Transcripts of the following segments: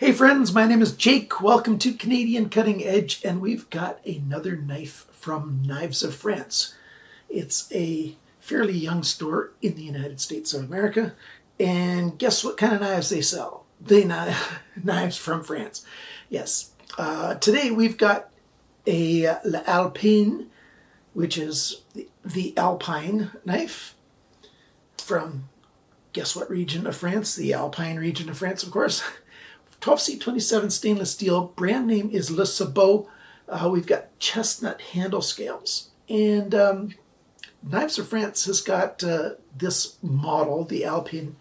Hey friends, my name is Jake. Welcome to Canadian Cutting Edge, and we've got another knife from Knives of France. It's a fairly young store in the United States of America, and guess what kind of knives they sell? Knives from France. Yes. Today we've got a l'alpin, which is the alpine knife from guess what region of France? The Alpine region of France, of course. 12C27 stainless steel. Brand name is Le Sabot. We've got chestnut handle scales. And Knives of France has got this model, the Alpin,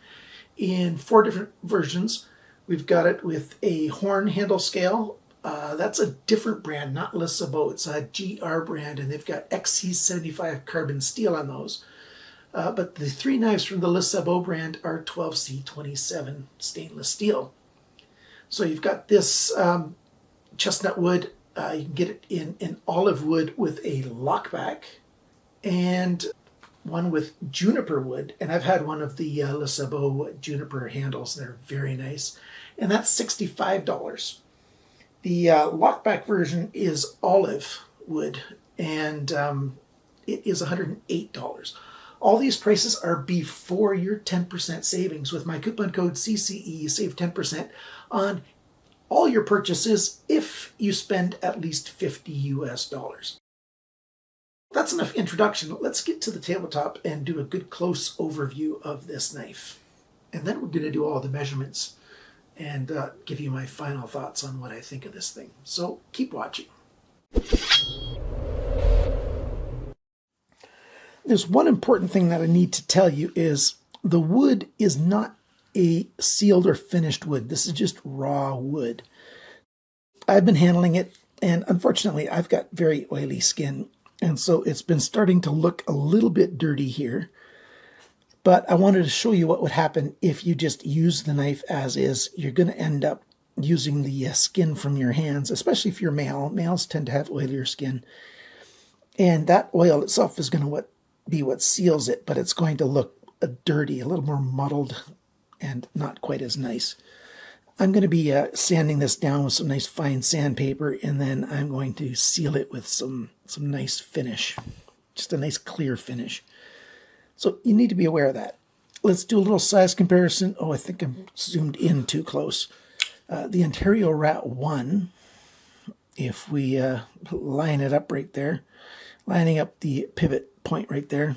in 4 different versions. We've got it with a horn handle scale. That's a different brand, not Le Sabot. It's a GR brand, and they've got XC75 carbon steel on those. But the 3 knives from the Le Sabot brand are 12C27 stainless steel. So you've got this chestnut wood. You can get it in olive wood with a lockback, and one with juniper wood. And I've had one of the Le Sabot juniper handles. They're very nice. And that's $65. The lockback version is olive wood, and it is $108. All these prices are before your 10% savings. With my coupon code CCE, you save 10% on all your purchases if you spend at least $50 US. That's enough introduction. Let's get to the tabletop and do a good close overview of this knife. And then we're going to do all the measurements and give you my final thoughts on what I think of this thing. So keep watching. There's one important thing that I need to tell you is the wood is not a sealed or finished wood. This is just raw wood. I've been handling it, and unfortunately I've got very oily skin, and so it's been starting to look a little bit dirty here. But I wanted to show you what would happen if you just use the knife as is. You're going to end up using the skin from your hands, especially if you're male. Males tend to have oilier skin, and that oil itself is going to be what seals it, but it's going to look dirty, a little more muddled, and not quite as nice. I'm going to be sanding this down with some nice fine sandpaper, and then I'm going to seal it with some nice finish, just a nice clear finish. So you need to be aware of that. Let's do a little size comparison. Oh, I think I'm zoomed in too close. The Ontario Rat 1, if we line it up right there, lining up the pivot point right there,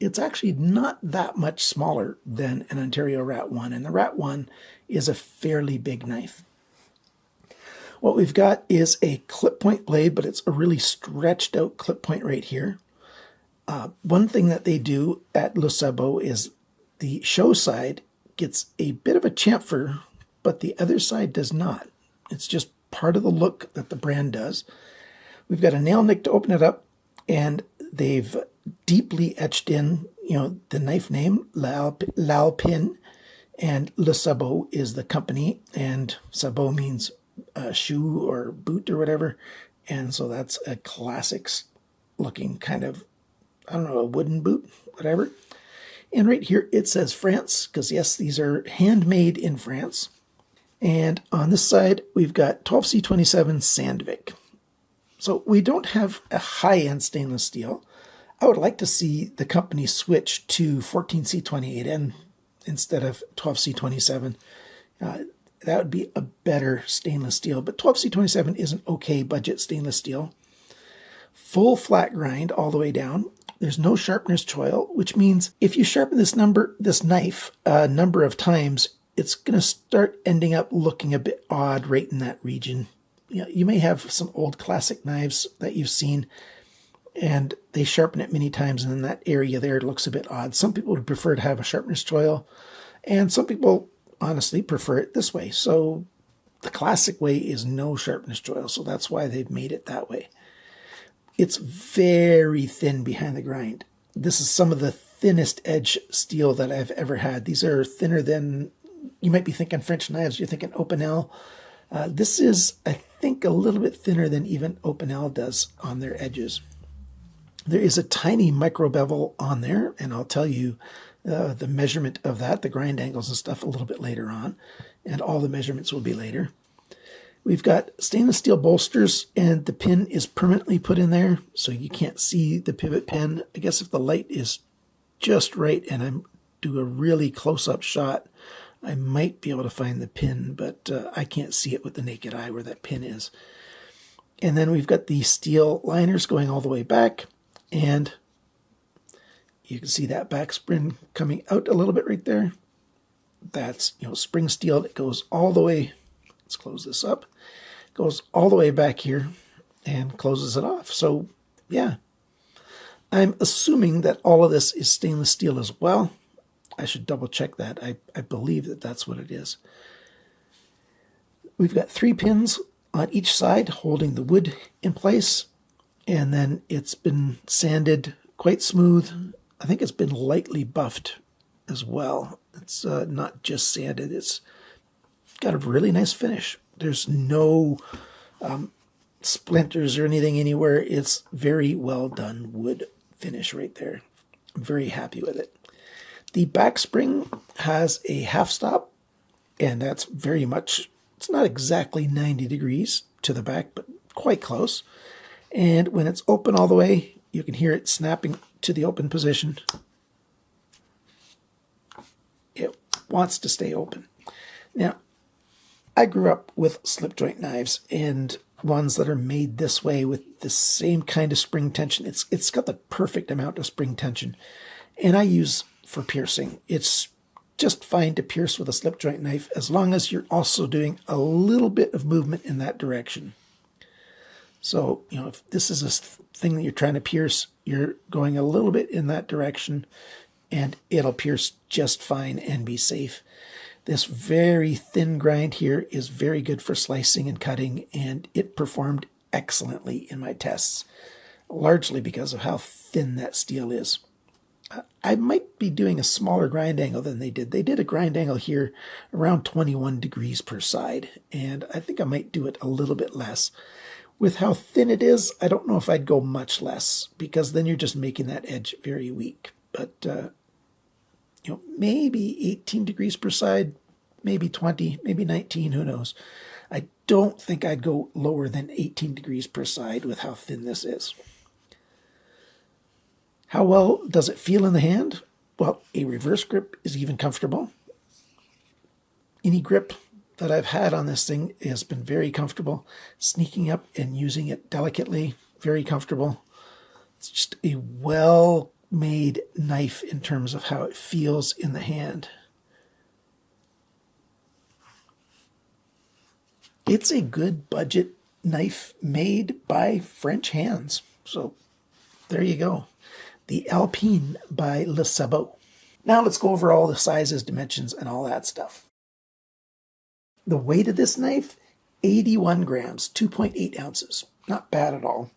it's actually not that much smaller than an Ontario Rat 1, and the Rat 1 is a fairly big knife. What we've got is a clip point blade, but it's a really stretched out clip point right here. One thing that they do at Le Sabot is the show side gets a bit of a chamfer, but the other side does not. It's just part of the look that the brand does. We've got a nail nick to open it up, and they've deeply etched in, the knife name, l'alpin, and Le Sabot is the company, and Sabot means shoe or boot or whatever, and so that's a classic looking kind of, I don't know, a wooden boot, whatever. And right here it says France, because yes, these are handmade in France. And on this side we've got 12C27 Sandvik. So we don't have a high-end stainless steel. I would like to see the company switch to 14C28N instead of 12C27. That would be a better stainless steel, but 12C27 is an okay budget stainless steel. Full flat grind all the way down. There's no sharpener's choil, which means if you sharpen this knife a number of times, it's going to start ending up looking a bit odd right in that region. You may have some old classic knives that you've seen, and they sharpen it many times, and in that area there it looks a bit odd. Some people would prefer to have a sharpener's choil, and some people honestly prefer it this way. So the classic way is no sharpener's choil, so that's why they've made it that way. It's very thin behind the grind. This is some of the thinnest edge steel that I've ever had. These are thinner than, you might be thinking French knives, you're thinking Opinel. This is, I think, a little bit thinner than even Opinel does on their edges. There is a tiny micro bevel on there, and I'll tell you the measurement of that, the grind angles and stuff, a little bit later on. and all the measurements will be later. We've got stainless steel bolsters, and the pin is permanently put in there, so you can't see the pivot pin. I guess if the light is just right and I do a really close-up shot, I might be able to find the pin, but I can't see it with the naked eye where that pin is. And then we've got the steel liners going all the way back, and you can see that back spring coming out a little bit right there. That's, spring steel. It goes all the way. Let's close this up. Goes all the way back here and closes it off. So, yeah. I'm assuming that all of this is stainless steel as well. I should double check that. I believe that that's what it is. We've got 3 pins on each side holding the wood in place. And then it's been sanded quite smooth. I think it's been lightly buffed as well. It's not just sanded. It's got a really nice finish. There's no splinters or anything anywhere. It's very well done wood finish right there. I'm very happy with it. The back spring has a half stop, and that's very much, it's not exactly 90 degrees to the back, but quite close. And when it's open all the way, you can hear it snapping to the open position. It wants to stay open. Now, I grew up with slip joint knives and ones that are made this way with the same kind of spring tension. It's got the perfect amount of spring tension. And I use for piercing. It's just fine to pierce with a slip joint knife as long as you're also doing a little bit of movement in that direction. So, if this is a thing that you're trying to pierce, you're going a little bit in that direction and it'll pierce just fine and be safe. This very thin grind here is very good for slicing and cutting, and it performed excellently in my tests, largely because of how thin that steel is. I might be doing a smaller grind angle than they did. They did a grind angle here around 21 degrees per side, and I think I might do it a little bit less. With how thin it is, I don't know if I'd go much less, because then you're just making that edge very weak. But, maybe 18 degrees per side, maybe 20, maybe 19, who knows. I don't think I'd go lower than 18 degrees per side with how thin this is. How well does it feel in the hand? Well, a reverse grip is even comfortable. Any grip that I've had on this thing has been very comfortable. Sneaking up and using it delicately, very comfortable. It's just a well-made knife in terms of how it feels in the hand. It's a good budget knife made by French hands. So there you go. The Alpin by Sabot. Now let's go over all the sizes, dimensions, and all that stuff. The weight of this knife, 81 grams, 2.8 ounces. Not bad at all.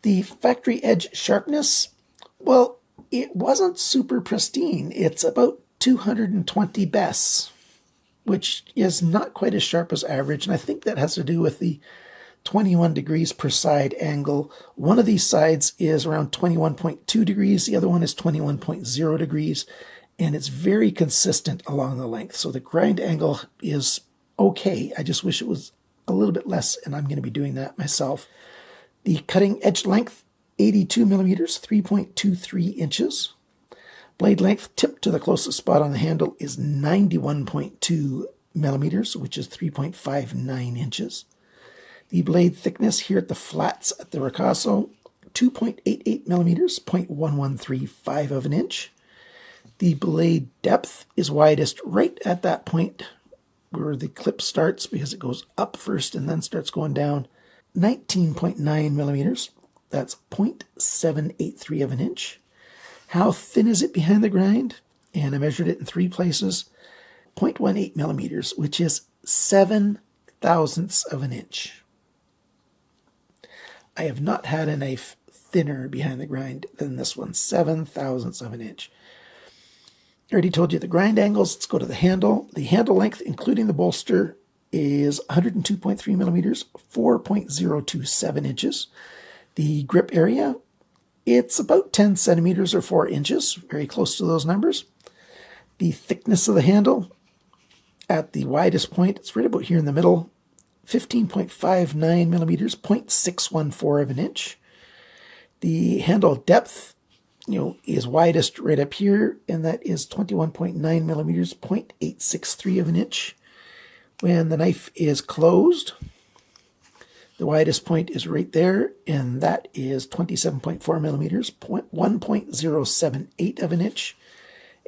The factory edge sharpness, well, it wasn't super pristine. It's about 220 bes, which is not quite as sharp as average, and I think that has to do with the 21 degrees per side angle. One of these sides is around 21.2 degrees, the other one is 21.0 degrees, and it's very consistent along the length. So the grind angle is okay. I just wish it was a little bit less, and I'm going to be doing that myself. The cutting edge length, 82 millimeters, 3.23 inches. Blade length, tip to the closest spot on the handle, is 91.2 millimeters, which is 3.59 inches. The blade thickness here at the flats at the ricasso, 2.88 millimeters, 0.1135 of an inch. The blade depth is widest right at that point where the clip starts, because it goes up first and then starts going down. 19.9 millimeters, that's 0.783 of an inch. How thin is it behind the grind? And I measured it in 3 places. 0.18 millimeters, which is 7 thousandths of an inch. I have not had a knife thinner behind the grind than this one, 7 thousandths of an inch. I already told you the grind angles. Let's go to the handle. The handle length, including the bolster, is 102.3 millimeters, 4.027 inches. The grip area, it's about 10 centimeters or 4 inches, very close to those numbers. The thickness of the handle, at the widest point. It's right about here in the middle, 15.59 millimeters, 0.614 of an inch. The handle depth, is widest right up here, and that is 21.9 millimeters, 0.863 of an inch. When the knife is closed, the widest point is right there, and that is 27.4 millimeters, 1.078 of an inch.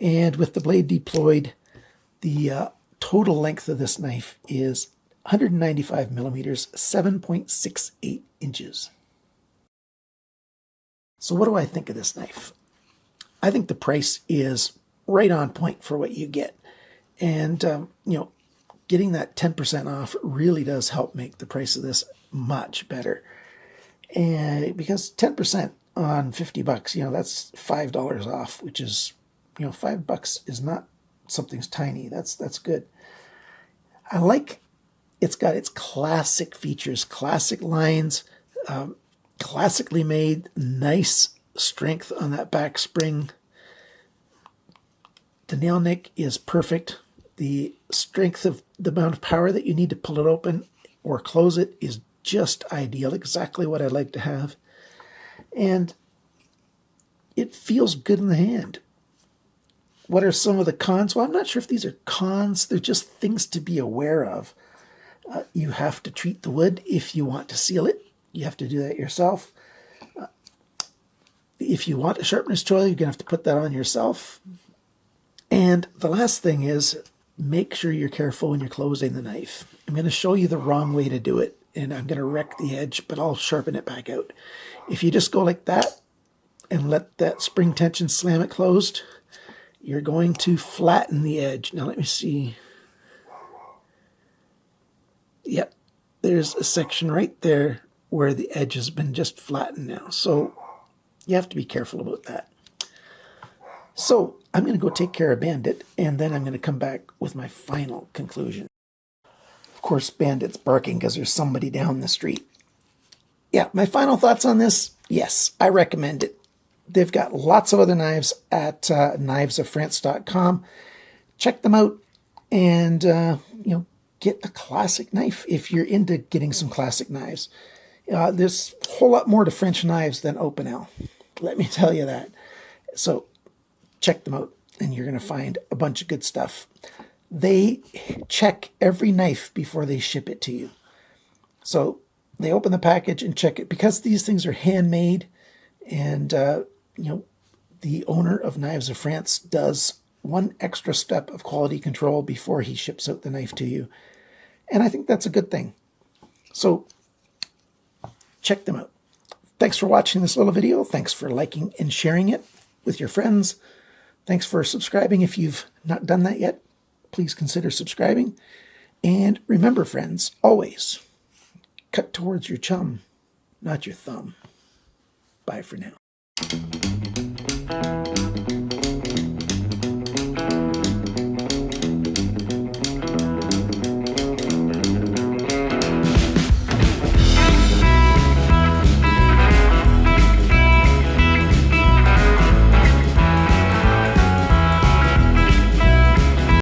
And with the blade deployed, the total length of this knife is 195 millimeters, 7.68 inches. So what do I think of this knife? I think the price is right on point for what you get. And, getting that 10% off really does help make the price of this much better. And because 10% on $50, that's $5 off, which is, $5 is not something's tiny. That's good. I like it's got its classic features, classic lines, classically made, nice strength on that back spring. The nail nick is perfect. The strength of the amount of power that you need to pull it open or close it is just ideal, exactly what I'd like to have. And it feels good in the hand. What are some of the cons? Well, I'm not sure if these are cons. They're just things to be aware of. You have to treat the wood if you want to seal it. You have to do that yourself. If you want a sharpener's tool, you're going to have to put that on yourself. And the last thing is, make sure you're careful when you're closing the knife. I'm going to show you the wrong way to do it, and I'm going to wreck the edge, but I'll sharpen it back out. If you just go like that and let that spring tension slam it closed, you're going to flatten the edge. Now let me see. Yep, there's a section right there where the edge has been just flattened now. So you have to be careful about that. So I'm going to go take care of Bandit, and then I'm going to come back with my final conclusion. Of course, Bandit's barking because there's somebody down the street. Yeah, my final thoughts on this, yes, I recommend it. They've got lots of other knives at knivesoffrance.com. Check them out and, get a classic knife if you're into getting some classic knives. There's a whole lot more to French knives than Opinel. Let me tell you that. So check them out, and you're going to find a bunch of good stuff. They check every knife before they ship it to you. So they open the package and check it. Because these things are handmade, and, the owner of Knives of France does one extra step of quality control before he ships out the knife to you. And I think that's a good thing. So check them out. Thanks for watching this little video. Thanks for liking and sharing it with your friends. Thanks for subscribing. If you've not done that yet, please consider subscribing. And remember, friends, always cut towards your chum, not your thumb. Bye for now.